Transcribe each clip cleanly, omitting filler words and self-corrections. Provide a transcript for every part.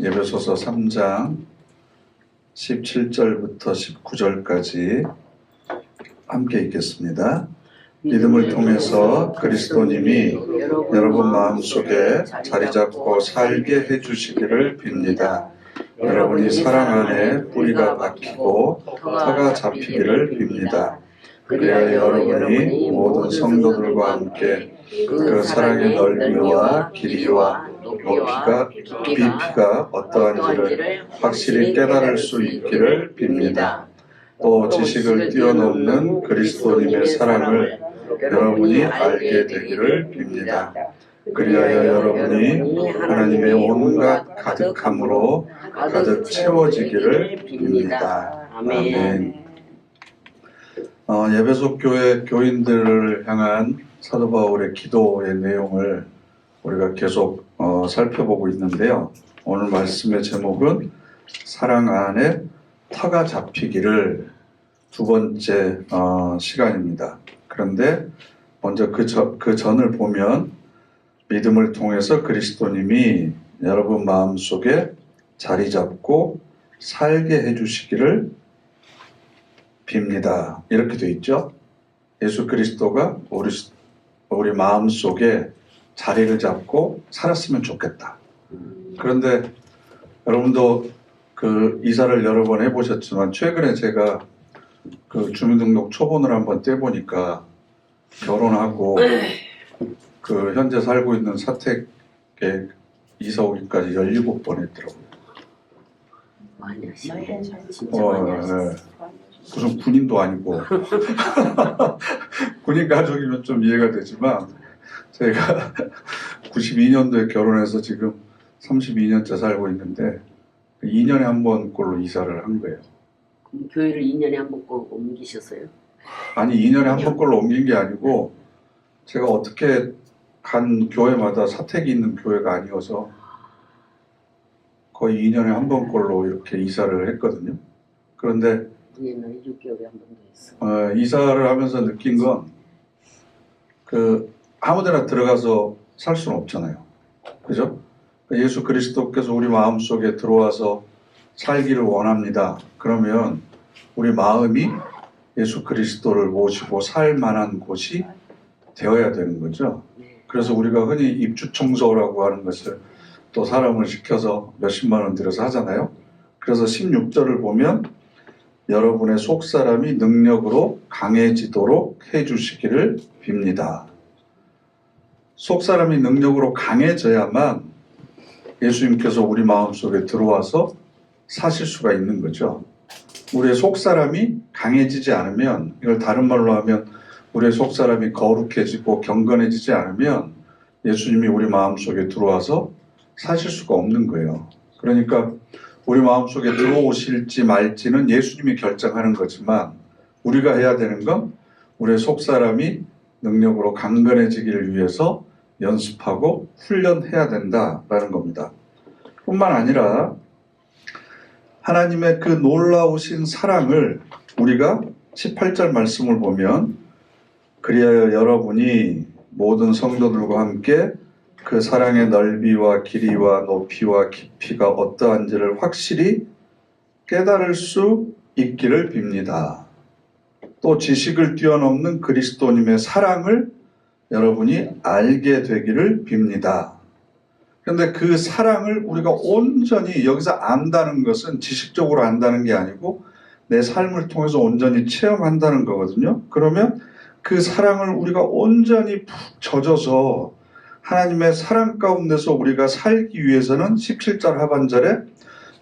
에베소서 3장 17절부터 19절까지 함께 읽겠습니다. 믿음을 통해서 그리스도님이 여러분 마음속에 자리 잡고 살게 해주시기를 빕니다. 여러분이 사랑 안에 뿌리가 박히고 터가 잡히기를 빕니다. 그래야 여러분이 모든 성도들과 함께 그 사랑의 넓이와 길이와 깊이가 어떠한지를 확실히 깨달을 수 있기를 빕니다. 또 지식을 뛰어넘는 그리스도님의 사랑을 여러분이 알게 되기를 빕니다. 그리하여 여러분이 하나님의 온갖 가득함으로 가득 채워지기를 빕니다. 아멘. 에베소 교회 교인들을 향한 사도 바울의 기도의 내용을 우리가 계속 살펴보고 있는데요. 오늘 말씀의 제목은 사랑 안에 터가 잡히기를 두 번째 시간입니다. 그런데 먼저 그 전을 보면 믿음을 통해서 그리스도님이 여러분 마음속에 자리 잡고 살게 해주시기를 빕니다. 이렇게 되어 있죠. 예수 그리스도가 우리 마음속에 자리를 잡고 살았으면 좋겠다. 그런데 여러분도 그 이사를 여러 번 해보셨지만 최근에 제가 그 주민등록 초본을 한번 떼보니까 결혼하고 그 현재 살고 있는 사택에 이사 오기까지 17번 했더라고요. 많이 하시네. 네. 무슨 군인도 아니고 군인 가족이면 좀 이해가 되지만 제가 92년도에 결혼해서 지금 32년째 살고 있는데 2년에 한 번 꼴로 이사를 한 거예요. 그럼 교회를 2년에 한 번 옮기셨어요? 아니 2년에 한 번 꼴로 옮긴 게 아니고 제가 어떻게 간 교회마다 사택이 있는 교회가 아니어서 거의 2년에 한 번 꼴로 이렇게 이사를 했거든요. 그런데 옛날에 6개월에 한 번도 했어. 이사를 하면서 느낀 건 그 아무데나 들어가서 살 수는 없잖아요. 그죠? 예수 그리스도께서 우리 마음속에 들어와서 살기를 원합니다. 그러면 우리 마음이 예수 그리스도를 모시고 살 만한 곳이 되어야 되는 거죠. 그래서 우리가 흔히 입주 청소라고 하는 것을 또 사람을 시켜서 몇십만 원 들여서 하잖아요. 그래서 16절을 보면 여러분의 속사람이 능력으로 강해지도록 해주시기를 빕니다. 속사람이 능력으로 강해져야만 예수님께서 우리 마음속에 들어와서 사실 수가 있는 거죠. 우리의 속사람이 강해지지 않으면, 이걸 다른 말로 하면 우리의 속사람이 거룩해지고 경건해지지 않으면 예수님이 우리 마음속에 들어와서 사실 수가 없는 거예요. 그러니까 우리 마음속에 들어오실지 말지는 예수님이 결정하는 거지만 우리가 해야 되는 건 우리의 속사람이 능력으로 강건해지기를 위해서 연습하고 훈련해야 된다라는 겁니다. 뿐만 아니라 하나님의 그 놀라우신 사랑을 우리가 18절 말씀을 보면 그리하여 여러분이 모든 성도들과 함께 그 사랑의 넓이와 길이와 높이와 깊이가 어떠한지를 확실히 깨달을 수 있기를 빕니다. 또 지식을 뛰어넘는 그리스도님의 사랑을 여러분이 알게 되기를 빕니다. 그런데 그 사랑을 우리가 온전히 여기서 안다는 것은 지식적으로 안다는 게 아니고 내 삶을 통해서 온전히 체험한다는 거거든요. 그러면 그 사랑을 우리가 온전히 푹 젖어서 하나님의 사랑 가운데서 우리가 살기 위해서는 17절 하반절에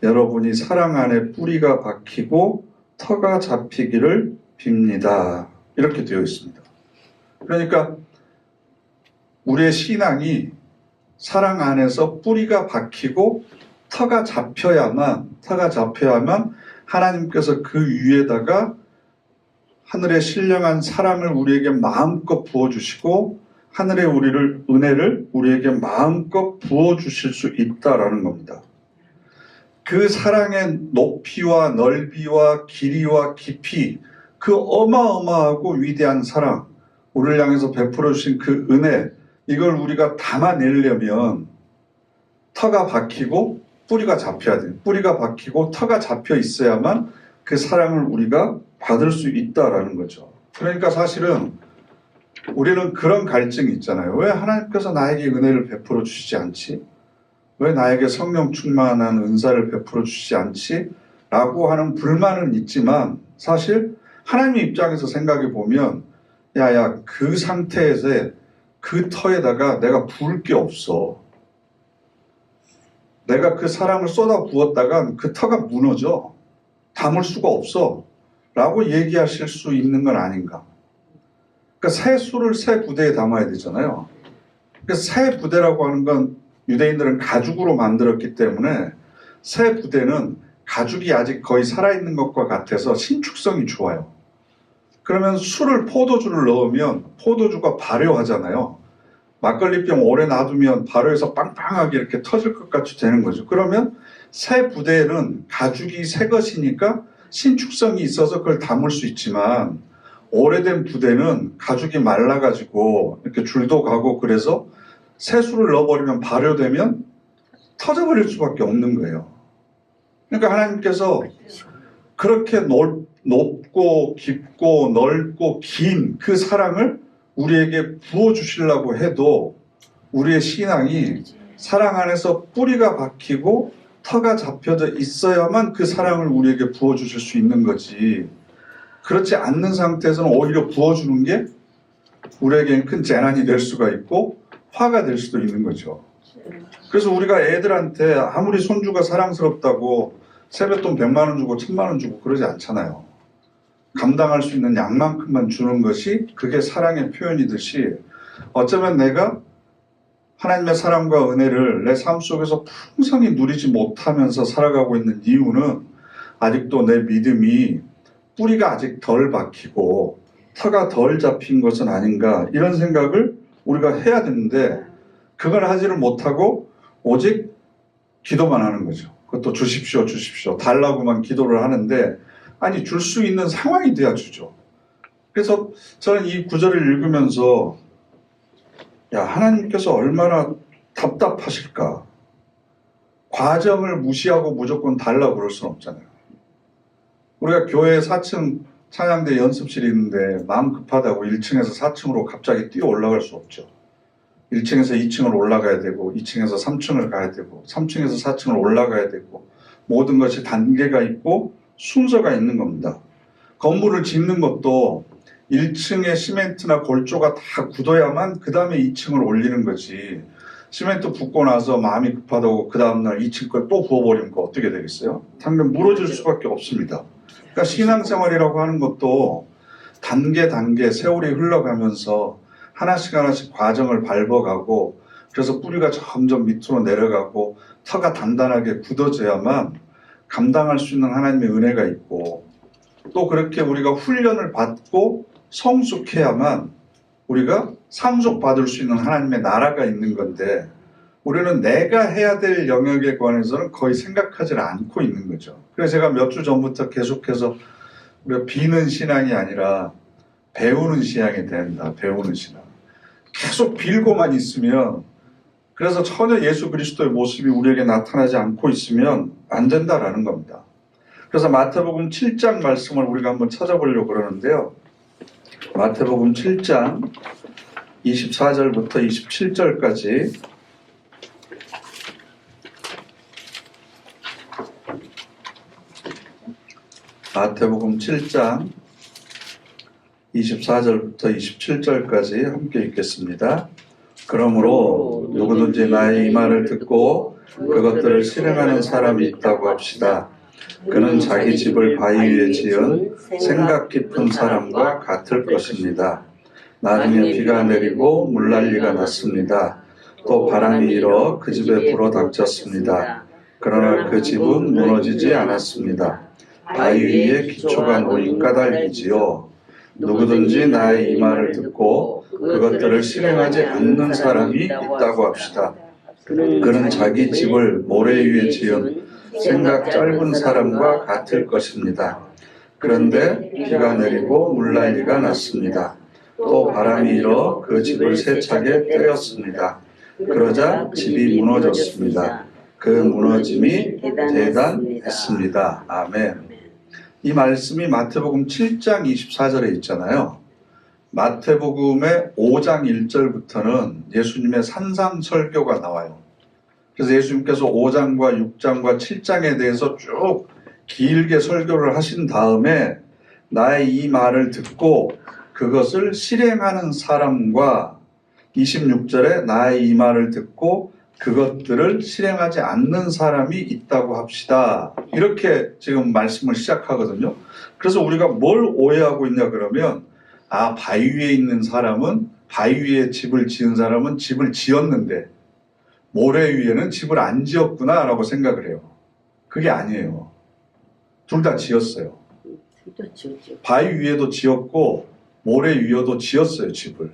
여러분이 사랑 안에 뿌리가 박히고 터가 잡히기를 빕니다. 이렇게 되어 있습니다. 그러니까 우리의 신앙이 사랑 안에서 뿌리가 박히고 터가 잡혀야만 하나님께서 그 위에다가 하늘의 신령한 사랑을 우리에게 마음껏 부어주시고 하늘의 은혜를 우리에게 마음껏 부어주실 수 있다라는 겁니다. 그 사랑의 높이와 넓이와 길이와 깊이, 그 어마어마하고 위대한 사랑, 우리를 향해서 베풀어 주신 그 은혜, 이걸 우리가 담아내려면 터가 박히고 뿌리가 잡혀야 돼. 뿌리가 박히고 터가 잡혀 있어야만 그 사랑을 우리가 받을 수 있다라는 거죠. 그러니까 사실은 우리는 그런 갈증이 있잖아요. 왜 하나님께서 나에게 은혜를 베풀어 주시지 않지? 왜 나에게 성령 충만한 은사를 베풀어 주시지 않지? 라고 하는 불만은 있지만 사실 하나님 입장에서 생각해 보면 야야 그 상태에서 그 터에다가 내가 부을 게 없어. 내가 그 사랑을 쏟아 부었다간 그 터가 무너져. 담을 수가 없어. 라고 얘기하실 수 있는 건 아닌가. 그러니까 새 술을 새 부대에 담아야 되잖아요. 그래서 새 부대라고 하는 건 유대인들은 가죽으로 만들었기 때문에 새 부대는 가죽이 아직 거의 살아있는 것과 같아서 신축성이 좋아요. 그러면 포도주를 넣으면 포도주가 발효하잖아요. 막걸리병 오래 놔두면 발효해서 빵빵하게 이렇게 터질 것 같이 되는 거죠. 그러면 새 부대는 가죽이 새 것이니까 신축성이 있어서 그걸 담을 수 있지만 오래된 부대는 가죽이 말라가지고 이렇게 줄도 가고 그래서 새수를 넣어버리면 발효되면 터져버릴 수밖에 없는 거예요. 그러니까 하나님께서 그렇게 높고 깊고 넓고 긴 그 사랑을 우리에게 부어주시려고 해도 우리의 신앙이 사랑 안에서 뿌리가 박히고 터가 잡혀져 있어야만 그 사랑을 우리에게 부어주실 수 있는 거지. 그렇지 않는 상태에서는 오히려 부어주는 게 우리에게는 큰 재난이 될 수가 있고 화가 될 수도 있는 거죠. 그래서 우리가 애들한테 아무리 손주가 사랑스럽다고 세뱃돈 100만 원 주고 1000만 원 주고 그러지 않잖아요. 감당할 수 있는 양만큼만 주는 것이 그게 사랑의 표현이듯이 어쩌면 내가 하나님의 사랑과 은혜를 내 삶 속에서 풍성히 누리지 못하면서 살아가고 있는 이유는 아직도 내 믿음이 뿌리가 아직 덜 박히고 터가 덜 잡힌 것은 아닌가 이런 생각을 우리가 해야 되는데 그걸 하지를 못하고 오직 기도만 하는 거죠. 그것도 주십시오 주십시오 달라고만 기도를 하는데 아니 줄 수 있는 상황이 돼야 주죠. 그래서 저는 이 구절을 읽으면서 야 하나님께서 얼마나 답답하실까. 과정을 무시하고 무조건 달라고 그럴 수는 없잖아요. 우리가 교회 4층 찬양대 연습실이 있는데 마음 급하다고 1층에서 4층으로 갑자기 뛰어 올라갈 수 없죠. 1층에서 2층을 올라가야 되고 2층에서 3층을 가야 되고 3층에서 4층을 올라가야 되고 모든 것이 단계가 있고 순서가 있는 겁니다. 건물을 짓는 것도 1층에 시멘트나 골조가 다 굳어야만 그 다음에 2층을 올리는 거지. 시멘트 붓고 나서 마음이 급하다고 그 다음날 2층 걸 또 부어버리면 어떻게 되겠어요? 당장 무너질 수밖에 없습니다. 그러니까 신앙생활이라고 하는 것도 단계 세월이 흘러가면서 하나씩 과정을 밟아가고 그래서 뿌리가 점점 밑으로 내려가고 터가 단단하게 굳어져야만 감당할 수 있는 하나님의 은혜가 있고 또 그렇게 우리가 훈련을 받고 성숙해야만 우리가 상속받을 수 있는 하나님의 나라가 있는 건데 우리는 내가 해야 될 영역에 관해서는 거의 생각하지 않고 있는 거죠. 그래서 제가 몇 주 전부터 계속해서 우리가 비는 신앙이 아니라 배우는 신앙이 된다. 배우는 신앙. 계속 빌고만 있으면 그래서 전혀 예수 그리스도의 모습이 우리에게 나타나지 않고 있으면 안 된다라는 겁니다. 그래서 마태복음 7장 말씀을 우리가 한번 찾아보려고 그러는데요. 마태복음 7장 24절부터 27절까지 마태복음 7장 24절부터 27절까지 함께 읽겠습니다. 그러므로 누구든지 나의 이 말을 듣고 그것들을 실행하는 사람이 있다고 합시다. 그는 자기 집을 바위 위에 지은 생각 깊은 사람과 같을 것입니다. 나중에 비가 내리고 물난리가 났습니다. 또 바람이 일어 그 집에 불어 닥쳤습니다. 그러나 그 집은 무너지지 않았습니다. 바위 위에 기초가 놓인 까닭이지요. 누구든지 나의 이 말을 듣고 그것들을 실행하지 않는 사람이 있다고 합시다. 그는 자기 집을 모래 위에 지은 생각 짧은 사람과 같을 것입니다. 그런데 비가 내리고 물난리가 났습니다. 또 바람이 일어 그 집을 세차게 때렸습니다. 그러자 집이 무너졌습니다. 그 무너짐이 대단했습니다. 아멘. 이 말씀이 마태복음 7장 24절에 있잖아요. 마태복음의 5장 1절부터는 예수님의 산상설교가 나와요. 그래서 예수님께서 5장과 6장과 7장에 대해서 쭉 길게 설교를 하신 다음에 나의 이 말을 듣고 그것을 실행하는 사람과 26절에 나의 이 말을 듣고 그것들을 실행하지 않는 사람이 있다고 합시다. 이렇게 지금 말씀을 시작하거든요. 그래서 우리가 뭘 오해하고 있냐 그러면 바위 위에 있는 사람은 바위 위에 집을 지은 사람은 집을 지었는데 모래 위에는 집을 안 지었구나 라고 생각을 해요. 그게 아니에요. 둘 다 지었어요. 바위 위에도 지었고 모래 위에도 지었어요, 집을.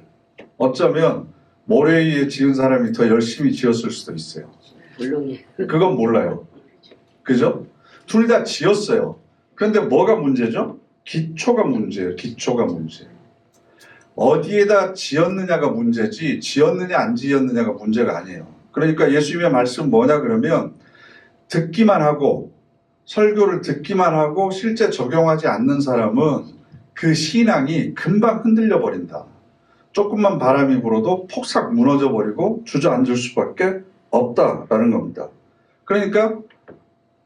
어쩌면 모래 위에 지은 사람이 더 열심히 지었을 수도 있어요. 그건 몰라요. 그죠? 둘 다 지었어요. 그런데 뭐가 문제죠? 기초가 문제예요. 기초가 문제. 어디에다 지었느냐가 문제지 지었느냐 안 지었느냐가 문제가 아니에요. 그러니까 예수님의 말씀은 뭐냐 그러면 듣기만 하고 설교를 듣기만 하고 실제 적용하지 않는 사람은 그 신앙이 금방 흔들려 버린다. 조금만 바람이 불어도 폭삭 무너져 버리고 주저앉을 수밖에 없다라는 겁니다. 그러니까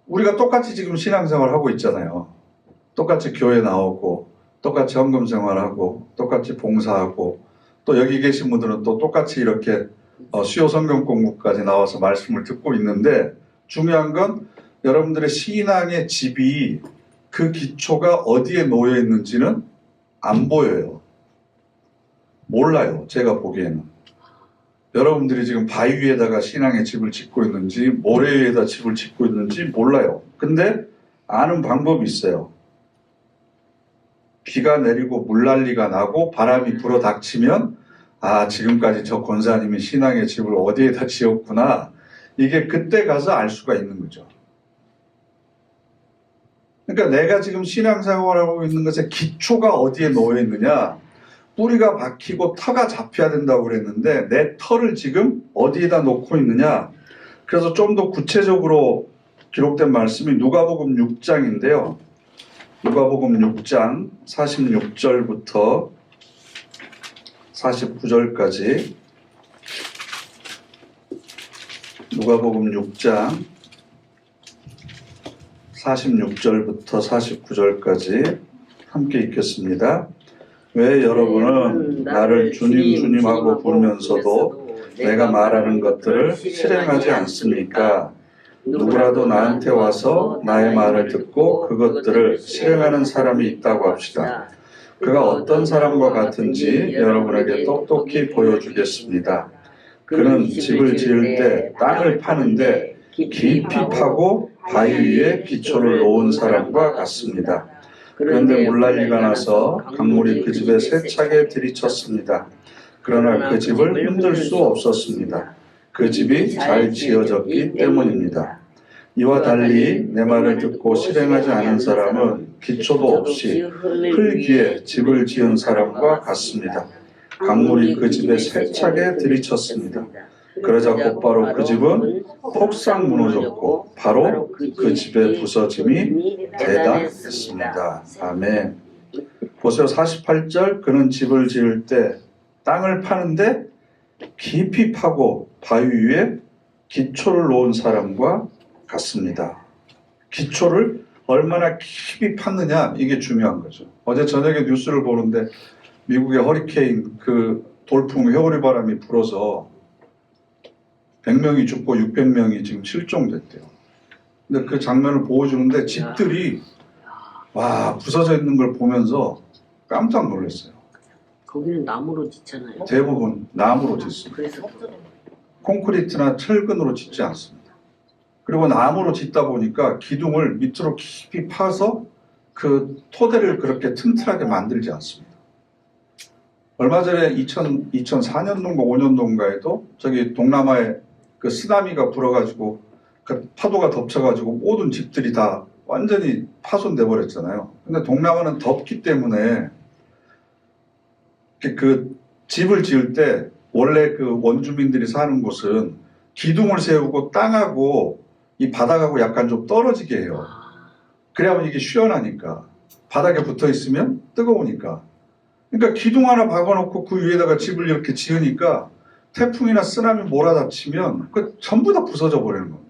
우리가 똑같이 지금 신앙생활 하고 있잖아요. 똑같이 교회 나오고 똑같이 헌금 생활하고 똑같이 봉사하고 또 여기 계신 분들은 또 똑같이 이렇게 수요 성경 공부까지 나와서 말씀을 듣고 있는데 중요한 건 여러분들의 신앙의 집이 그 기초가 어디에 놓여 있는지는 안 보여요. 몰라요. 제가 보기에는. 여러분들이 지금 바위 위에다가 신앙의 집을 짓고 있는지 모래 위에다 집을 짓고 있는지 몰라요. 근데 아는 방법이 있어요. 비가 내리고 물난리가 나고 바람이 불어 닥치면 지금까지 저 권사님이 신앙의 집을 어디에다 지었구나. 이게 그때 가서 알 수가 있는 거죠. 그러니까 내가 지금 신앙생활하고 있는 것의 기초가 어디에 놓여 있느냐. 뿌리가 박히고 터가 잡혀야 된다고 그랬는데 내 터를 지금 어디에다 놓고 있느냐. 그래서 좀 더 구체적으로 기록된 말씀이 누가복음 6장인데요. 누가복음 6장 46절부터 49절까지 누가복음 6장 46절부터 49절까지 함께 읽겠습니다. 왜 여러분은 나를 주님 주님하고 부르면서도 내가 말하는 것들을 실행하지 않습니까? 누구라도 나한테 와서 나의 말을 듣고 그것들을 실행하는 사람이 있다고 합시다. 그가 어떤 사람과 같은지 여러분에게 똑똑히 보여주겠습니다. 그는 집을 지을 때 땅을 파는데 깊이 파고 바위 위에 기초를 놓은 사람과 같습니다. 그런데 물난리가 나서 강물이 그 집에 세차게 들이쳤습니다. 그러나 그 집을 흔들 수 없었습니다. 그 집이 잘 지어졌기 때문입니다. 이와 달리 내 말을 듣고 실행하지 않은 사람은 기초도 없이 흙 위에 집을 지은 사람과 같습니다. 강물이 그 집에 세차게 들이쳤습니다. 그러자 곧바로 그 집은 폭삭 무너졌고 바로 그 집의 부서짐이 대단했습니다. 아멘. 보세요. 48절 그는 집을 지을 때 땅을 파는데 깊이 파고 바위 위에 기초를 놓은 사람과 같습니다. 기초를 얼마나 깊이 팠느냐 이게 중요한 거죠. 어제 저녁에 뉴스를 보는데 미국의 허리케인 그 돌풍 회오리 바람이 불어서 100명이 죽고 600명이 지금 실종됐대요. 근데 그 장면을 보여주는데 집들이 부서져 있는 걸 보면서 깜짝 놀랐어요. 거기는 나무로 짓잖아요. 대부분 나무로 짓습니다. 그래서 콘크리트나 철근으로 짓지 않습니다. 그리고 나무로 짓다 보니까 기둥을 밑으로 깊이 파서 그 토대를 그렇게 튼튼하게 만들지 않습니다. 얼마 전에 2004년도인가 5년도인가에도 저기 동남아에 그 쓰나미가 불어가지고 그 파도가 덮쳐가지고 모든 집들이 다 완전히 파손돼 버렸잖아요. 근데 동남아는 덥기 때문에 그 집을 지을 때 원래 그 원주민들이 사는 곳은 기둥을 세우고 땅하고 이 바닥하고 약간 좀 떨어지게 해요. 아, 그래야만 이게 시원하니까. 바닥에 붙어 있으면 뜨거우니까. 그러니까 기둥 하나 박아놓고 그 위에다가 집을 이렇게 지으니까 태풍이나 쓰나미 몰아닥치면 그 전부 다 부서져 버리는 겁니다.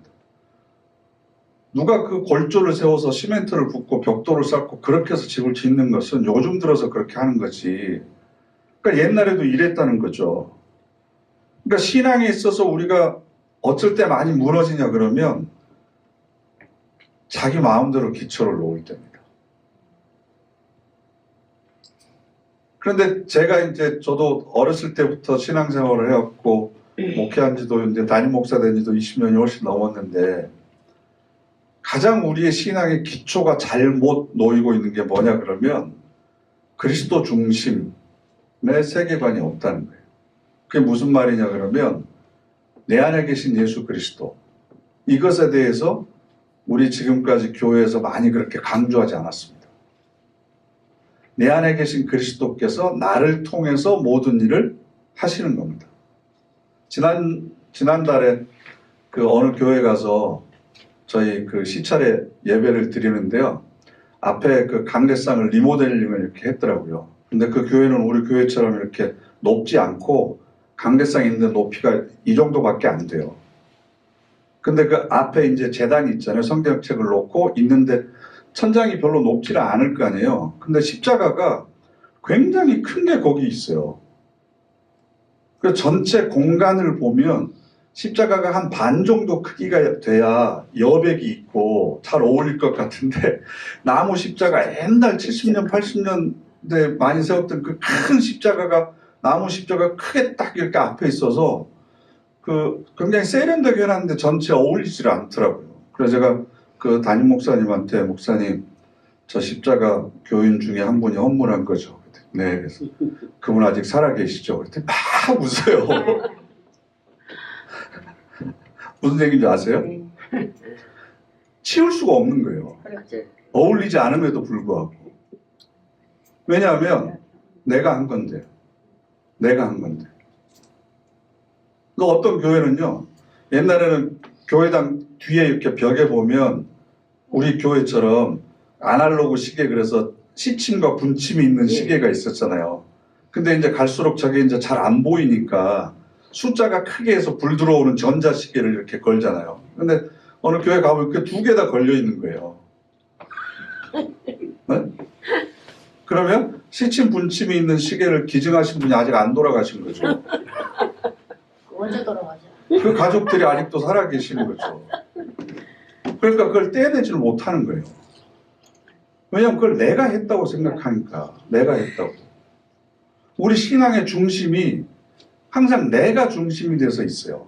누가 그 골조를 세워서 시멘트를 붓고 벽돌을 쌓고 그렇게 해서 집을 짓는 것은 요즘 들어서 그렇게 하는 거지. 그러니까 옛날에도 이랬다는 거죠. 그러니까 신앙에 있어서 우리가 어쩔 때 많이 무너지냐 그러면 자기 마음대로 기초를 놓을 때입니다. 그런데 제가 이제 저도 어렸을 때부터 신앙생활을 해왔고 목회한 지도 이제 담임 목사 된 지도 20년이 훨씬 넘었는데 가장 우리의 신앙의 기초가 잘못 놓이고 있는 게 뭐냐 그러면 그리스도 중심의 세계관이 없다는 거예요. 그게 무슨 말이냐 그러면 내 안에 계신 예수 그리스도 이것에 대해서 우리 지금까지 교회에서 많이 그렇게 강조하지 않았습니다. 내 안에 계신 그리스도께서 나를 통해서 모든 일을 하시는 겁니다. 지난달에 그 어느 교회 가서 저희 그 시찰에 예배를 드리는데요. 앞에 그 강대상을 리모델링을 이렇게 했더라고요. 근데 그 교회는 우리 교회처럼 이렇게 높지 않고 강대상이 있는 높이가 이 정도밖에 안 돼요. 근데 그 앞에 이제 제단이 있잖아요. 성경책을 놓고 있는데 천장이 별로 높지는 않을 거 아니에요. 근데 십자가가 굉장히 큰 게 거기 있어요. 그 전체 공간을 보면 십자가가 한 반 정도 크기가 돼야 여백이 있고 잘 어울릴 것 같은데 나무 십자가 옛날 70년, 80년대 많이 세웠던 그 큰 십자가가 나무 십자가 크게 딱 이렇게 앞에 있어서 그 굉장히 세련되게 해놨는데 전체에 어울리질 않더라고요. 그래서 제가 그 담임 목사님한테 목사님 저 십자가 교인 중에 한 분이 헌물한 거죠. 네, 그래서 그분 아직 살아계시죠? 그랬더니 막 웃어요. 무슨 얘기인지 아세요? 치울 수가 없는 거예요. 맞아요. 어울리지 않음에도 불구하고. 왜냐하면 내가 한 건데. 내가 한 건데. 그 어떤 교회는요. 옛날에는 교회당 뒤에 이렇게 벽에 보면 우리 교회처럼 아날로그 시계 그래서 시침과 분침이 있는 시계가 있었잖아요. 근데 이제 갈수록 저게 이제 잘 안 보이니까 숫자가 크게 해서 불 들어오는 전자시계를 이렇게 걸잖아요. 근데 어느 교회 가보면 그 두 개 다 걸려 있는 거예요. 네? 그러면 시침 분침이 있는 시계를 기증하신 분이 아직 안 돌아가신 거죠. 언제 돌아가죠? 그 가족들이 아직도 살아 계시는 거죠. 그러니까 그걸 떼내지를 못하는 거예요. 왜냐하면 그걸 내가 했다고 생각하니까. 내가 했다고. 우리 신앙의 중심이 항상 내가 중심이 돼서 있어요.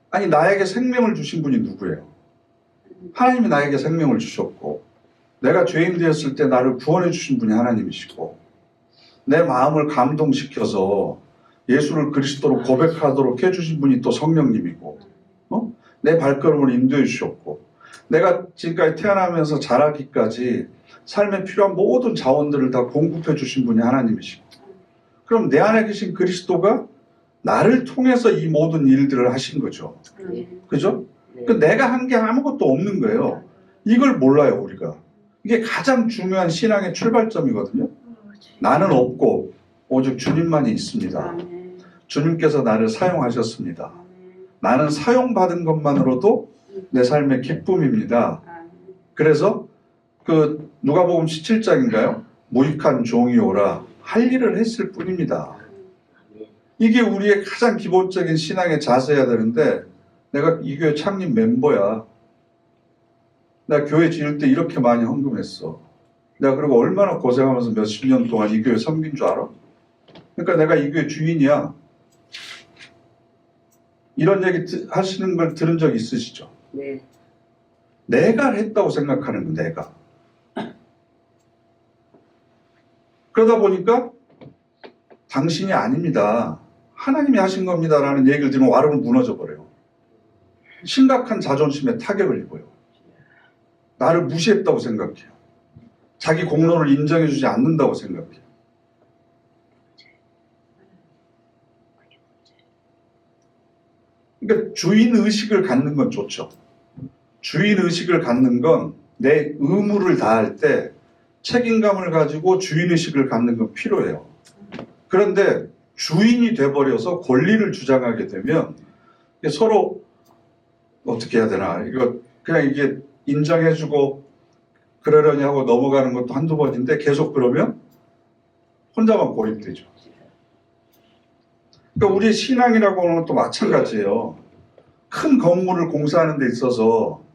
아니 나에게 생명을 주신 분이 누구예요? 하나님이 나에게 생명을 주셨고 내가 죄인 되었을 때 나를 구원해 주신 분이 하나님이시고 내 마음을 감동시켜서 예수를 그리스도로 고백하도록 해주신 분이 또 성령님이고 내 발걸음을 인도해 주셨고 내가 지금까지 태어나면서 자라기까지 삶에 필요한 모든 자원들을 다 공급해 주신 분이 하나님이시고 그럼 내 안에 계신 그리스도가 나를 통해서 이 모든 일들을 하신 거죠. 그죠? 네. 그 내가 한 게 아무것도 없는 거예요. 이걸 몰라요 우리가. 이게 가장 중요한 신앙의 출발점이거든요. 나는 없고 오직 주님만이 있습니다. 주님께서 나를 사용하셨습니다. 나는 사용받은 것만으로도 내 삶의 기쁨입니다. 그래서 그 누가복음 17장인가요? 무익한 종이오라 할 일을 했을 뿐입니다. 이게 우리의 가장 기본적인 신앙의 자세여야 되는데 내가 이 교회 창립 멤버야. 나 교회 지을 때 이렇게 많이 헌금했어. 내가 그리고 얼마나 고생하면서 몇십 년 동안 이 교회 섬긴 줄 알아? 그러니까 내가 이 교회 주인이야. 이런 얘기 하시는 걸 들은 적 있으시죠? 네. 내가 했다고 생각하는 거, 내가. 그러다 보니까 당신이 아닙니다. 하나님이 하신 겁니다. 라는 얘기를 들으면 와르르 무너져 버려요. 심각한 자존심에 타격을 입어요. 나를 무시했다고 생각해요. 자기 공로를 인정해주지 않는다고 생각해요. 그러니까 주인 의식을 갖는 건 좋죠. 주인 의식을 갖는 건 내 의무를 다할 때 책임감을 가지고 주인 의식을 갖는 건 필요해요. 그런데 주인이 돼버려서 권리를 주장하게 되면 이게 서로 어떻게 해야 되나, 이거 그냥 이게 인정해주고 그러려니 하고 넘어가는 것도 한두 번인데 계속 그러면 혼자만 고립되죠. 그러니까 우리 신앙이라고 하는 것도 마찬가지예요. 큰 건물을 공사하는 데 있어서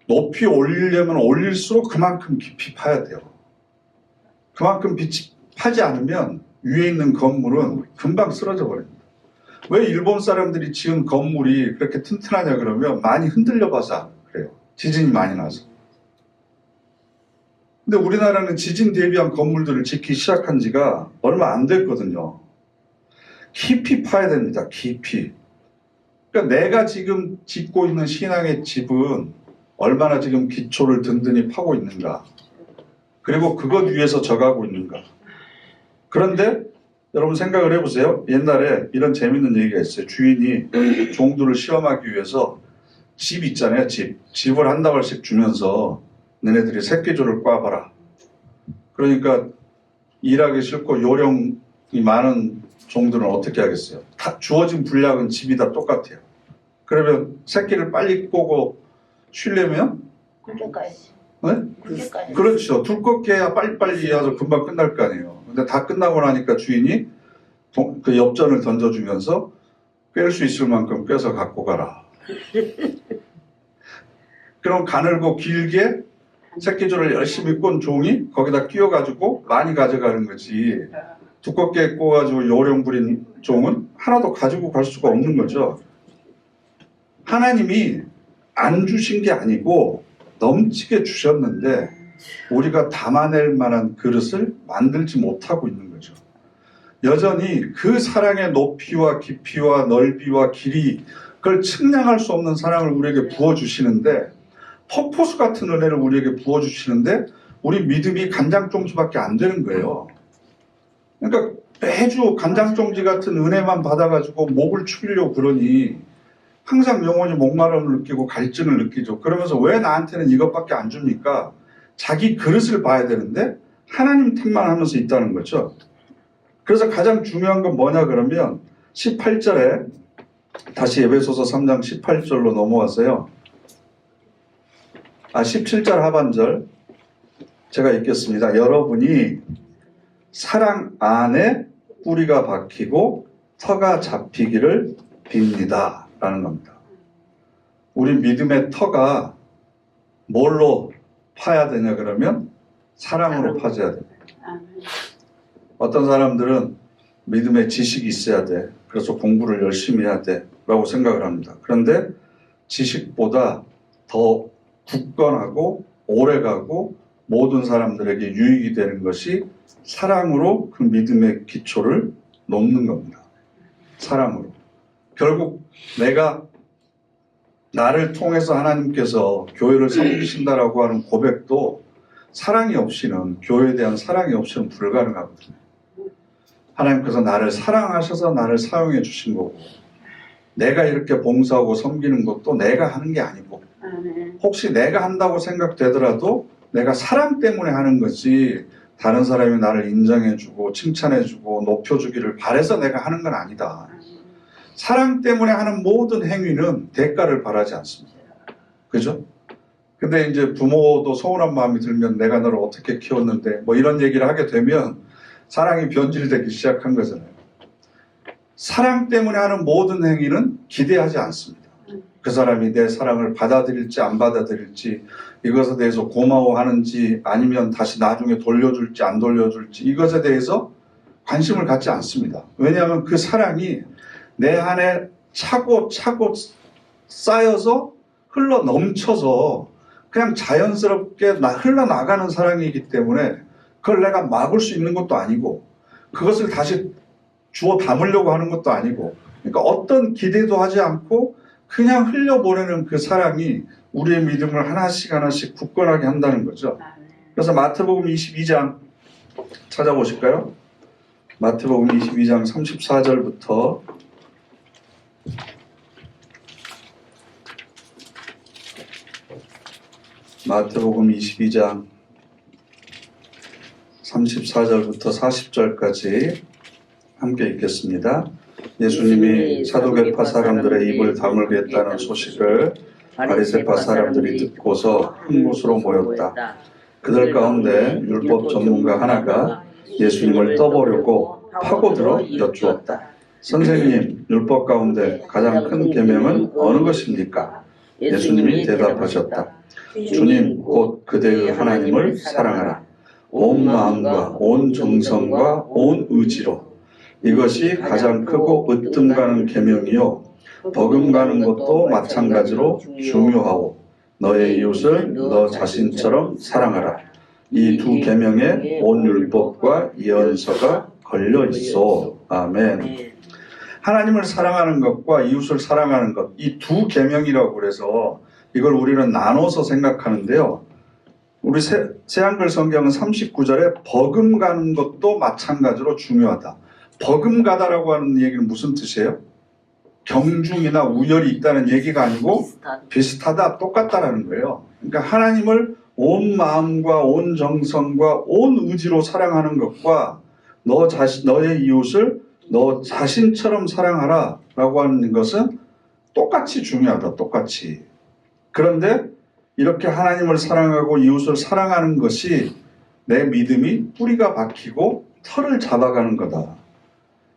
높이 올리려면 올릴수록 그만큼 깊이 파야 돼요. 그만큼 파지 않으면 위에 있는 건물은 금방 쓰러져 버립니다. 왜 일본 사람들이 지은 건물이 그렇게 튼튼하냐 그러면 많이 흔들려 봐서 그래요. 지진이 많이 나서. 근데 우리나라는 지진 대비한 건물들을 짓기 시작한 지가 얼마 안 됐거든요. 깊이 파야 됩니다. 깊이. 그러니까 내가 지금 짓고 있는 신앙의 집은 얼마나 지금 기초를 든든히 파고 있는가. 그리고 그것 위에서 져가고 있는가. 그런데 여러분 생각을 해보세요. 옛날에 이런 재밌는 얘기가 있어요. 주인이 종들을 시험하기 위해서 집 있잖아요. 집을 한 다발씩 주면서 너네들이 새끼줄을 꽈봐라. 그러니까 일하기 싫고 요령이 많은 종들은 어떻게 하겠어요? 다 주어진 분량은 집이 다 똑같아요. 그러면 새끼를 빨리 꼬고 쉬려면 굵게 까야지. 네? 굵게 까야지. 그렇죠. 두껍게 해야 빨리빨리 해서 금방 끝날 거 아니에요. 근데 다 끝나고 나니까 주인이 그 엽전을 던져주면서 꿰 수 있을 만큼 꿰서 갖고 가라. 그럼 가늘고 길게 새끼줄을 열심히 꼰 종이 거기다 끼워가지고 많이 가져가는 거지. 두껍게 꼬가지고 요령 부린 종은 하나도 가지고 갈 수가 없는 거죠. 하나님이 안 주신 게 아니고 넘치게 주셨는데 우리가 담아낼 만한 그릇을 만들지 못하고 있는 거죠. 여전히 그 사랑의 높이와 깊이와 넓이와 길이, 그걸 측량할 수 없는 사랑을 우리에게 부어주시는데, 폭포수 같은 은혜를 우리에게 부어주시는데 우리 믿음이 간장종지밖에 안 되는 거예요. 그러니까 매주 간장종지 같은 은혜만 받아가지고 목을 축이려고 그러니 항상 영혼이 목마름을 느끼고 갈증을 느끼죠. 그러면서 왜 나한테는 이것밖에 안 줍니까? 자기 그릇을 봐야 되는데 하나님 탓만 하면서 있다는 거죠. 그래서 가장 중요한 건 뭐냐 그러면 18절에 다시 에베소서 3장 18절로 넘어와서요. 17절 하반절 제가 읽겠습니다. 여러분이 사랑 안에 뿌리가 박히고 터가 잡히기를 빕니다. 라는 겁니다. 우리 믿음의 터가 뭘로 파야 되냐 그러면 사랑으로 파져야 됩니다. 어떤 사람들은 믿음의 지식이 있어야 돼. 그래서 공부를 열심히 해야 돼. 라고 생각을 합니다. 그런데 지식보다 더 굳건하고 오래가고 모든 사람들에게 유익이 되는 것이 사랑으로 그 믿음의 기초를 놓는 겁니다. 사랑으로. 결국 내가 나를 통해서 하나님께서 교회를 섬기신다라고 하는 고백도 사랑이 없이는, 교회에 대한 사랑이 없이는 불가능하거든요. 하나님께서 나를 사랑하셔서 나를 사용해 주신 거고, 내가 이렇게 봉사하고 섬기는 것도 내가 하는 게 아니고, 혹시 내가 한다고 생각되더라도 내가 사랑 때문에 하는 거지 다른 사람이 나를 인정해주고 칭찬해주고 높여주기를 바라서 내가 하는 건 아니다. 사랑 때문에 하는 모든 행위는 대가를 바라지 않습니다. 그죠? 근데 이제 부모도 서운한 마음이 들면 내가 너를 어떻게 키웠는데 뭐 이런 얘기를 하게 되면 사랑이 변질되기 시작한 거잖아요. 사랑 때문에 하는 모든 행위는 기대하지 않습니다. 그 사람이 내 사랑을 받아들일지 안 받아들일지, 이것에 대해서 고마워하는지 아니면 다시 나중에 돌려줄지 안 돌려줄지, 이것에 대해서 관심을 갖지 않습니다. 왜냐하면 그 사랑이 내 안에 차고 쌓여서 흘러 넘쳐서 그냥 자연스럽게 흘러나가는 사랑이기 때문에 그걸 내가 막을 수 있는 것도 아니고 그것을 다시 주워 담으려고 하는 것도 아니고, 그러니까 어떤 기대도 하지 않고 그냥 흘려보내는 그 사랑이 우리의 믿음을 하나씩 하나씩 굳건하게 한다는 거죠. 그래서 마태복음 22장 찾아보실까요? 마태복음 22장 34절부터 마태복음 22장 34절부터 40절까지 함께 읽겠습니다. 예수님이 사두개파 사람들의 입을 다물겠다는 소식을 바리새파 사람들이 듣고서 한 곳으로 모였다. 그들 가운데 율법 전문가 하나가 예수님을 떠보려고 파고들어 여쭈었다. 선생님, 율법 가운데 가장 큰 계명은 어느 것입니까? 예수님이 대답하셨다. 주님 곧 그대의 하나님을 사랑하라. 온 마음과 온 정성과 온 의지로. 이것이 가장 크고 으뜸가는 계명이요 버금가는 것도 마찬가지로 중요하고 너의 이웃을 너 자신처럼 사랑하라. 이 두 계명에 온 율법과 예언서가 걸려 있어. 아멘. 하나님을 사랑하는 것과 이웃을 사랑하는 것, 이 두 계명이라고 그래서 이걸 우리는 나눠서 생각하는데요. 우리 새한글 성경은 39절에 버금가는 것도 마찬가지로 중요하다. 버금가다라고 하는 얘기는 무슨 뜻이에요? 경중이나 우열이 있다는 얘기가 아니고 비슷하다, 똑같다라는 거예요. 그러니까 하나님을 온 마음과 온 정성과 온 의지로 사랑하는 것과 너의 이웃을 너 자신처럼 사랑하라 라고 하는 것은 똑같이 중요하다, 똑같이. 그런데 이렇게 하나님을 사랑하고 이웃을 사랑하는 것이 내 믿음이 뿌리가 박히고 털을 잡아가는 거다.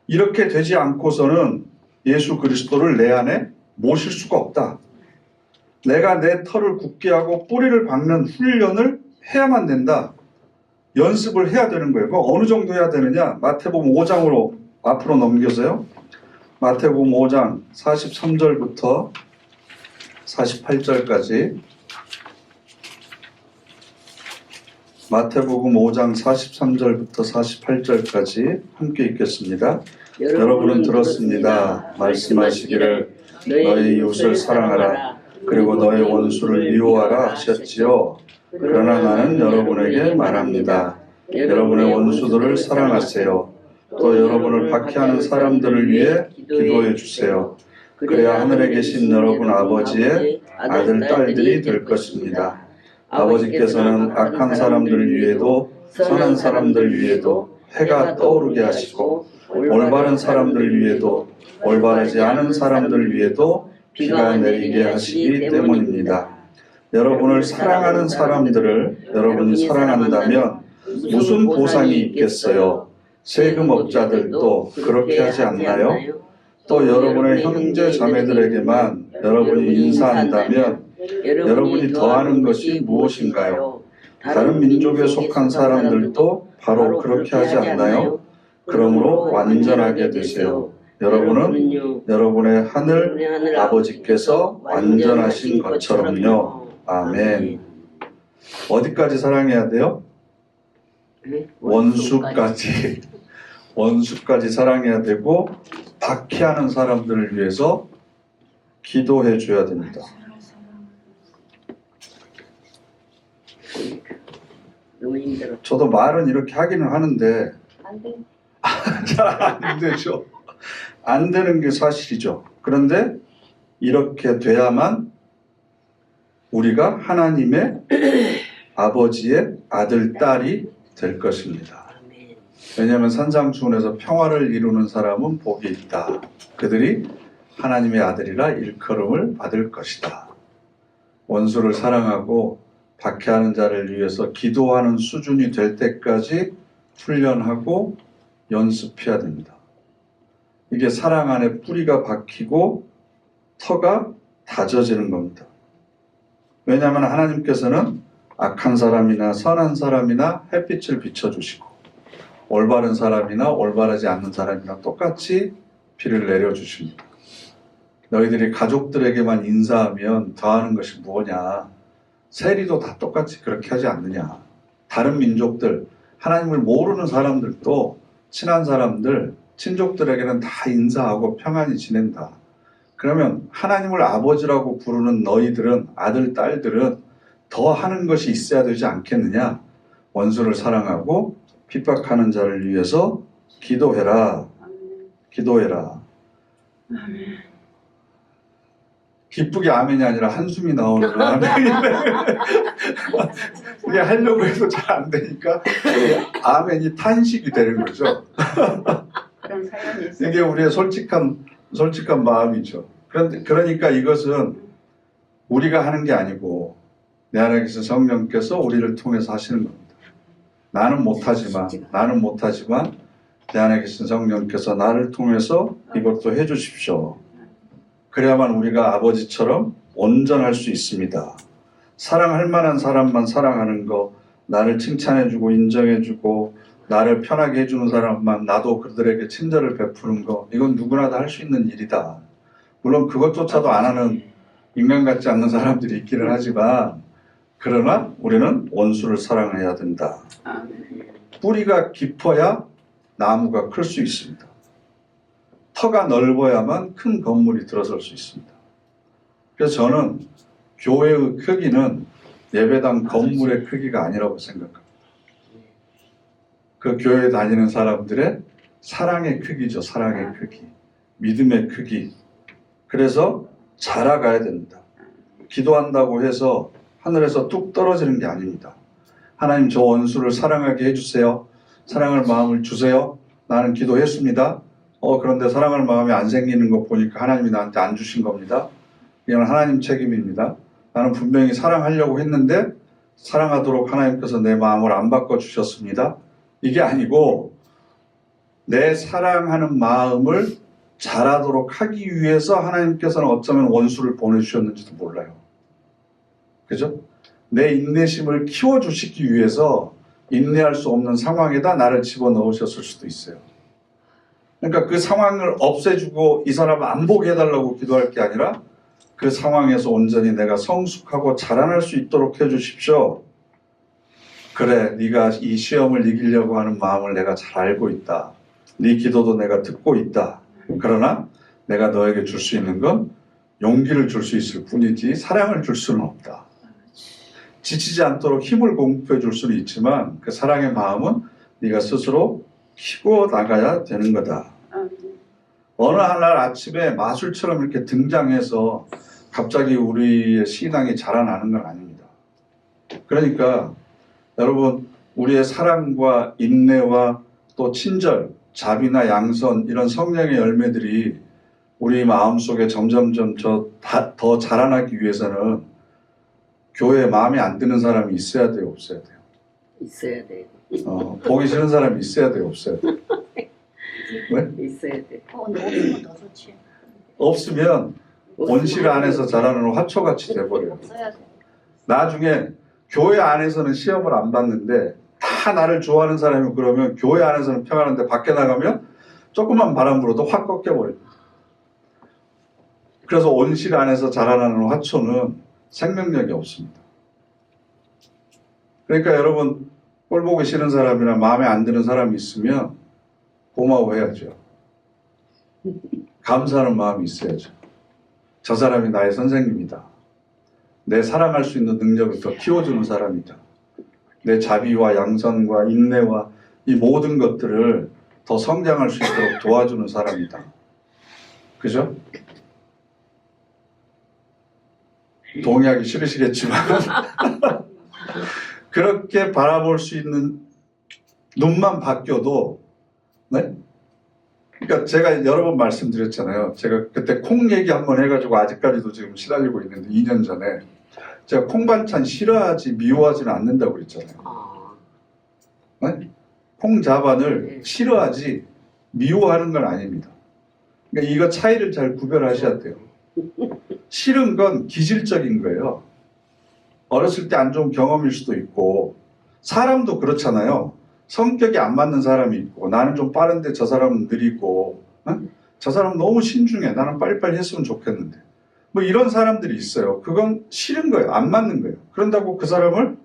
이렇게 되지 않고서는 예수 그리스도를 내 안에 모실 수가 없다. 내가 내 털을 굳게 하고 뿌리를 박는 훈련을 해야만 된다. 연습을 해야 되는 거예요. 그거 어느 정도 해야 되느냐? 마태복음 5장으로 앞으로 넘겨서요. 마태복음 5장 43절부터 48절까지 마태복음 5장 43절부터 48절까지 함께 읽겠습니다. 여러분은 들었습니다. 말씀하시기를 너의 이웃을 사랑하라. 그리고 너의 원수를 미워하라 하셨지요. 그러나 나는 여러분에게 말합니다. 여러분의 원수들을 사랑하세요. 또 여러분을 박해하는 사람들을 위해 기도해 주세요. 그래야 하늘에 계신 여러분 아버지의 아들, 딸들이 될 것입니다. 아버지께서는 악한 사람들 위에도 선한 사람들 위에도 해가 떠오르게 하시고 올바른 사람들 위에도 올바르지 않은 사람들 위에도 비가 내리게 하시기 때문입니다. 여러분을 사랑하는 사람들을 여러분이 사랑한다면 무슨 보상이 있겠어요? 세금업자들도 그렇게 하지 않나요? 또 여러분의 형제 자매들에게만 여러분이 인사한다면 여러분이 더하는 것이 무엇인가요? 다른 민족에 속한 사람들도 바로 그렇게 하지 않나요? 그러므로 완전하게 되세요. 여러분은 여러분의 하늘 아버지께서 완전하신 것처럼요. 아멘. 어디까지 사랑해야 돼요? 원수까지. 원수까지 사랑해야 되고 박해하는 사람들을 위해서 기도해 줘야 됩니다. 너무 힘들어. 저도 말은 이렇게 하기는 하는데 안 돼. 잘 안 되죠. 안 되는 게 사실이죠. 그런데 이렇게 돼야만 우리가 하나님의 아버지의 아들, 딸이 될 것입니다. 왜냐하면 산상수훈에서 평화를 이루는 사람은 복이 있다. 그들이 하나님의 아들이라 일컬음을 받을 것이다. 원수를 사랑하고 박해하는 자를 위해서 기도하는 수준이 될 때까지 훈련하고 연습해야 됩니다. 이게 사랑 안에 뿌리가 박히고 터가 다져지는 겁니다. 왜냐하면 하나님께서는 악한 사람이나 선한 사람이나 햇빛을 비춰주시고 올바른 사람이나 올바르지 않는 사람이나 똑같이 비를 내려주십니다. 너희들이 가족들에게만 인사하면 더하는 것이 무엇냐? 세리도 다 똑같이 그렇게 하지 않느냐? 다른 민족들, 하나님을 모르는 사람들도 친한 사람들, 친족들에게는 다 인사하고 평안히 지낸다. 그러면 하나님을 아버지라고 부르는 너희들은, 아들, 딸들은 더 하는 것이 있어야 되지 않겠느냐? 원수를 사랑하고 핍박하는 자를 위해서 기도해라. 기도해라. 기쁘게 아멘이 아니라 한숨이 나오는 아멘인데 이게 하려고 해도 잘 안 되니까 아멘이 탄식이 되는 거죠. 그런 사연이 있어요. 이게 우리의 솔직한 마음이죠. 그러니까 이것은 우리가 하는 게 아니고 내 안에 계신 성령께서 우리를 통해서 하시는 겁니다. 나는 못하지만 내 안에 계신 성령께서 나를 통해서 이것도 해주십시오. 그래야만 우리가 아버지처럼 온전할 수 있습니다. 사랑할 만한 사람만 사랑하는 거, 나를 칭찬해주고 인정해주고 나를 편하게 해주는 사람만 나도 그들에게 친절을 베푸는 거, 이건 누구나 다 할 수 있는 일이다. 물론 그것조차도 안 하는 인간 같지 않는 사람들이 있기는 하지만, 그러나 우리는 원수를 사랑해야 된다. 뿌리가 깊어야 나무가 클 수 있습니다. 터가 넓어야만 큰 건물이 들어설 수 있습니다. 그래서 저는 교회의 크기는 예배당 건물의 크기가 아니라고 생각합니다. 그 교회 다니는 사람들의 사랑의 크기죠. 사랑의 크기, 믿음의 크기. 그래서 자라가야 됩니다. 기도한다고 해서 하늘에서 뚝 떨어지는 게 아닙니다. 하나님, 저 원수를 사랑하게 해주세요. 사랑할 마음을 주세요. 나는 기도했습니다. 그런데 사랑할 마음이 안 생기는 거 보니까 하나님이 나한테 안 주신 겁니다. 이건 하나님 책임입니다. 나는 분명히 사랑하려고 했는데 사랑하도록 하나님께서 내 마음을 안 바꿔주셨습니다. 이게 아니고 내 사랑하는 마음을 자라도록 하기 위해서 하나님께서는 어쩌면 원수를 보내주셨는지도 몰라요. 그죠? 내 인내심을 키워주시기 위해서 인내할 수 없는 상황에다 나를 집어넣으셨을 수도 있어요. 그러니까 그 상황을 없애주고 이 사람을 안 보게 해달라고 기도할 게 아니라 그 상황에서 온전히 내가 성숙하고 자라날 수 있도록 해주십시오. 그래, 네가 이 시험을 이기려고 하는 마음을 내가 잘 알고 있다. 네 기도도 내가 듣고 있다. 그러나 내가 너에게 줄 수 있는 건 용기를 줄 수 있을 뿐이지 사랑을 줄 수는 없다. 지치지 않도록 힘을 공급해 줄 수는 있지만 그 사랑의 마음은 네가 스스로 키고 나가야 되는 거다. 어느 날 아침에 마술처럼 이렇게 등장해서 갑자기 우리의 신앙이 자라나는 건 아닙니다. 그러니까 여러분, 우리의 사랑과 인내와 또 친절, 자비나 양선, 이런 성령의 열매들이 우리 마음속에 점점점 더 자라나기 위해서는 교회에 마음에 안 드는 사람이 있어야 돼요, 없어야 돼요? 있어야 돼요. 보기 싫은 사람이 있어야 돼요, 없어야 돼요? 왜? 있어야 돼. 근데 없으면 더 좋지. 없으면 온실 안에서 자라는 화초같이 돼버려요. 없어야 돼. 나중에 교회 안에서는 시험을 안 받는데 다 나를 좋아하는 사람이 그러면 교회 안에서는 평안한데 밖에 나가면 조금만 바람 불어도 확 꺾여버립니다. 그래서 온실 안에서 자라나는 화초는 생명력이 없습니다. 그러니까 여러분, 꼴 보기 싫은 사람이나 마음에 안 드는 사람이 있으면 고마워해야죠. 감사하는 마음이 있어야죠. 저 사람이 나의 선생님이다. 내 사랑할 수 있는 능력을 더 키워주는 사람이다. 내 자비와 양선과 인내와 이 모든 것들을 더 성장할 수 있도록 도와주는 사람이다. 그죠? 동의하기 싫으시겠지만 그렇게 바라볼 수 있는 눈만 바뀌어도, 네? 그러니까 제가 여러 번 말씀드렸잖아요. 제가 그때 콩 얘기 한번 해가지고 아직까지도 지금 시달리고 있는데 2년 전에 제가 콩 반찬 싫어하지 미워하지는 않는다고 그랬잖아요. 네? 콩 자반을 싫어하지 미워하는 건 아닙니다. 그러니까 이거 차이를 잘 구별하셔야 돼요. 싫은 건 기질적인 거예요. 어렸을 때 안 좋은 경험일 수도 있고, 사람도 그렇잖아요. 성격이 안 맞는 사람이 있고, 나는 좀 빠른데 저 사람은 느리고, 저 사람은 너무 신중해. 나는 빨리빨리 했으면 좋겠는데. 뭐 이런 사람들이 있어요. 그건 싫은 거예요. 안 맞는 거예요. 그런다고 그 사람을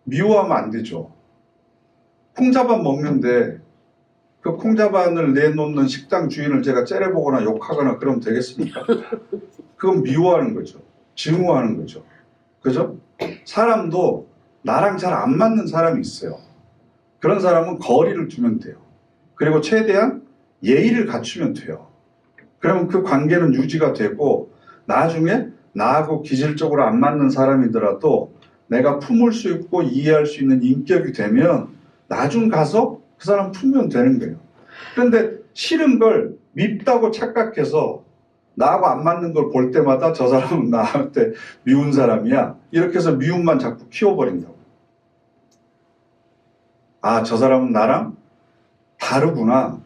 미워하면 안 되죠. 콩자반 먹는데 그 콩자반을 내놓는 식당 주인을 제가 째려보거나 욕하거나 그러면 되겠습니까? 그건 미워하는 거죠. 증오하는 거죠. 그죠? 사람도 나랑 잘 안 맞는 사람이 있어요. 그런 사람은 거리를 두면 돼요. 그리고 최대한 예의를 갖추면 돼요. 그러면 그 관계는 유지가 되고 나중에 나하고 기질적으로 안 맞는 사람이더라도 내가 품을 수 있고 이해할 수 있는 인격이 되면 나중 가서 그 사람 품으면 되는 거예요. 그런데 싫은 걸 밉다고 착각해서 나하고 안 맞는 걸 볼 때마다 저 사람은 나한테 미운 사람이야. 이렇게 해서 미움만 자꾸 키워버린다고. 아, 저 사람은 나랑 다르구나.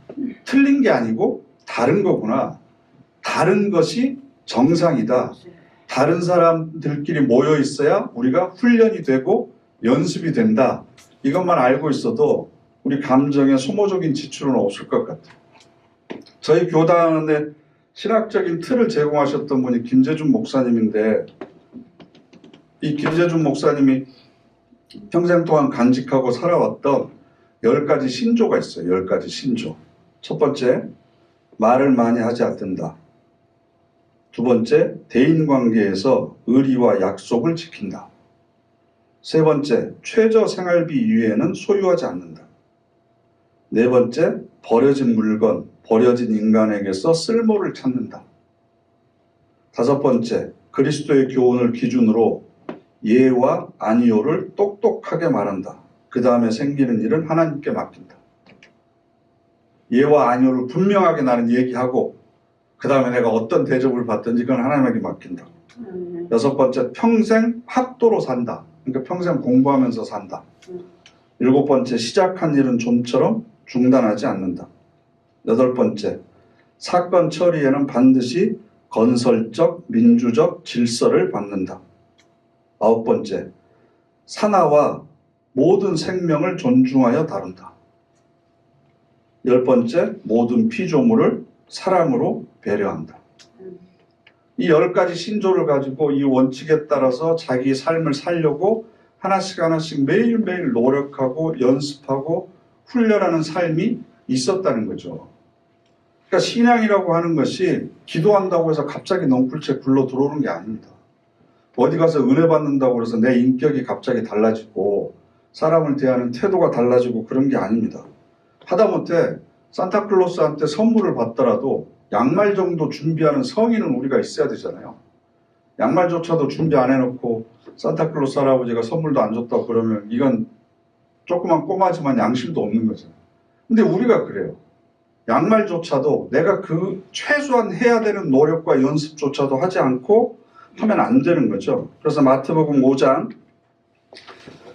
틀린 게 아니고 다른 거구나. 다른 것이 정상이다. 다른 사람들끼리 모여 있어야 우리가 훈련이 되고 연습이 된다. 이것만 알고 있어도 우리 감정에 소모적인 지출은 없을 것 같아요. 저희 교단에 신학적인 틀을 제공하셨던 분이 김재준 목사님인데, 이 김재준 목사님이 평생 동안 간직하고 살아왔던 10가지 신조가 있어요. 10가지 신조. 첫 번째, 말을 많이 하지 않는다. 두 번째, 대인관계에서 의리와 약속을 지킨다. 세 번째, 최저 생활비 이외에는 소유하지 않는다. 네 번째, 버려진 물건, 버려진 인간에게서 쓸모를 찾는다. 다섯 번째, 그리스도의 교훈을 기준으로 예와 아니오를 똑똑하게 말한다. 그 다음에 생기는 일은 하나님께 맡긴다. 예와 아니오를 분명하게 나는 얘기하고 그 다음에 내가 어떤 대접을 받든지 그건 하나님에게 맡긴다. 여섯 번째, 평생 학도로 산다. 그러니까 평생 공부하면서 산다. 일곱 번째, 시작한 일은 좀처럼 중단하지 않는다. 여덟 번째, 사건 처리에는 반드시 건설적, 민주적 질서를 받는다. 아홉 번째, 산하와 모든 생명을 존중하여 다룬다. 열 번째, 모든 피조물을 사랑으로 배려한다. 이 10가지 신조를 가지고 이 원칙에 따라서 자기 삶을 살려고 하나씩 하나씩 매일매일 노력하고 연습하고 훈련하는 삶이 있었다는 거죠. 그러니까 신앙이라고 하는 것이 기도한다고 해서 갑자기 넝쿨째 굴러 들어오는 게 아닙니다. 어디 가서 은혜 받는다고 해서 내 인격이 갑자기 달라지고 사람을 대하는 태도가 달라지고 그런 게 아닙니다. 하다못해 산타클로스한테 선물을 받더라도 양말 정도 준비하는 성의는 우리가 있어야 되잖아요. 양말조차도 준비 안 해놓고 산타클로스 할아버지가 선물도 안 줬다고 그러면 이건 조그만 꼬마지만 양심도 없는 거잖아요. 근데 우리가 그래요. 양말조차도 내가 그 최소한 해야 되는 노력과 연습조차도 하지 않고 하면 안 되는 거죠. 그래서 마태복음 5장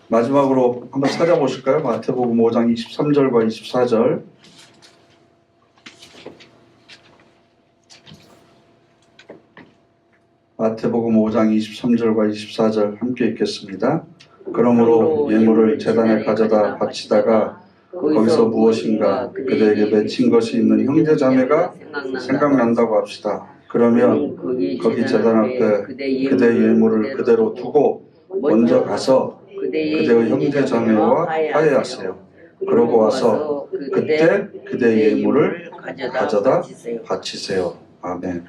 마지막으로 한번 찾아보실까요? 마태복음 5장 23절과 24절. 마태복음 5장 23절과 24절 함께 읽겠습니다. 그러므로 예물을 제단에 가져다 바치다가 거기서 무엇인가 그대에게 맺힌 것이 있는 형제 자매가 생각난다고 합시다. 그러면 거기 제단 앞에 그대의 예물을 그대로 두고 먼저 가서 그대의 형제 자매와 화해하세요. 그러고 와서 그때 그대의 예물을 가져다 바치세요. 아멘.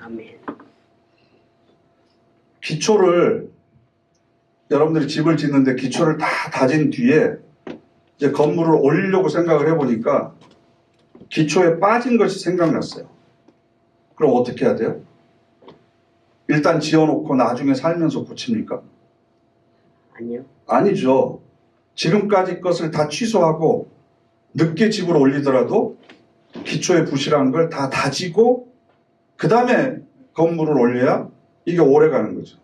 기초를 여러분들이 집을 짓는데 기초를 다 다진 뒤에 이제 건물을 올리려고 생각을 해보니까 기초에 빠진 것이 생각났어요. 그럼 어떻게 해야 돼요? 일단 지어놓고 나중에 살면서 고칩니까? 아니요. 아니죠. 지금까지 것을 다 취소하고 늦게 집을 올리더라도 기초에 부실한 걸 다 다지고 그 다음에 건물을 올려야 이게 오래 가는 거죠.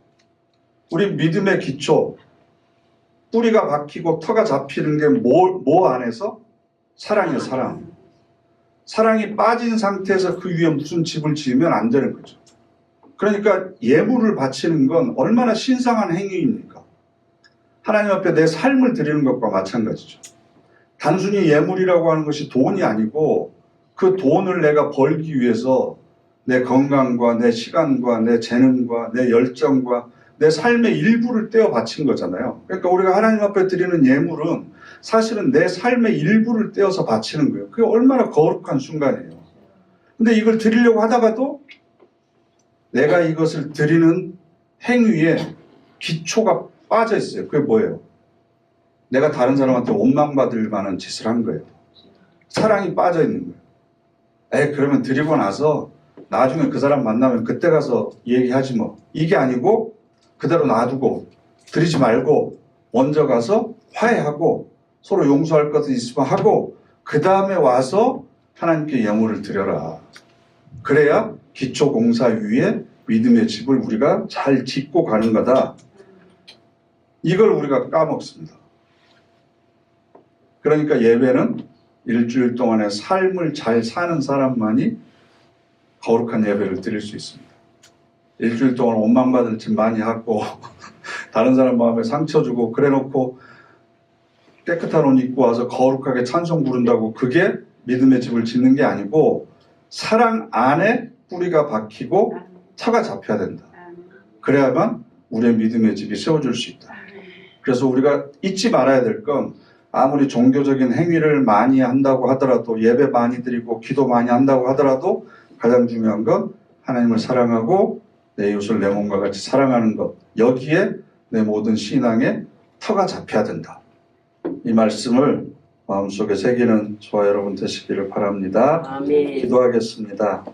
우리 믿음의 기초, 뿌리가 박히고 터가 잡히는 게 뭐 안에서? 사랑이에요, 사랑. 사랑이 빠진 상태에서 그 위에 무슨 집을 지으면 안 되는 거죠. 그러니까 예물을 바치는 건 얼마나 신성한 행위입니까? 하나님 앞에 내 삶을 드리는 것과 마찬가지죠. 단순히 예물이라고 하는 것이 돈이 아니고 그 돈을 내가 벌기 위해서 내 건강과 내 시간과 내 재능과 내 열정과 내 삶의 일부를 떼어 바친 거잖아요. 그러니까 우리가 하나님 앞에 드리는 예물은 사실은 내 삶의 일부를 떼어서 바치는 거예요. 그게 얼마나 거룩한 순간이에요. 근데 이걸 드리려고 하다가도 내가 이것을 드리는 행위에 기초가 빠져 있어요. 그게 뭐예요? 내가 다른 사람한테 원망받을 만한 짓을 한 거예요. 사랑이 빠져 있는 거예요. 그러면 드리고 나서 나중에 그 사람 만나면 그때 가서 얘기하지 뭐. 이게 아니고 그대로 놔두고 들이지 말고 먼저 가서 화해하고 서로 용서할 것도 있으면 하고 그 다음에 와서 하나님께 예물을 드려라. 그래야 기초공사 위에 믿음의 집을 우리가 잘 짓고 가는 거다. 이걸 우리가 까먹습니다. 그러니까 예배는 일주일 동안의 삶을 잘 사는 사람만이 거룩한 예배를 드릴 수 있습니다. 일주일 동안 원망받을 짓 많이 하고 다른 사람 마음에 상처 주고 그래놓고 깨끗한 옷 입고 와서 거룩하게 찬송 부른다고 그게 믿음의 집을 짓는 게 아니고 사랑 안에 뿌리가 박히고 터가 잡혀야 된다. 그래야만 우리의 믿음의 집이 세워질 수 있다. 그래서 우리가 잊지 말아야 될 건 아무리 종교적인 행위를 많이 한다고 하더라도 예배 많이 드리고 기도 많이 한다고 하더라도 가장 중요한 건 하나님을 사랑하고 내 이웃을 내 몸과 같이 사랑하는 것. 여기에 내 모든 신앙에 터가 잡혀야 된다. 이 말씀을 마음속에 새기는 저와 여러분 되시기를 바랍니다. 아멘. 기도하겠습니다.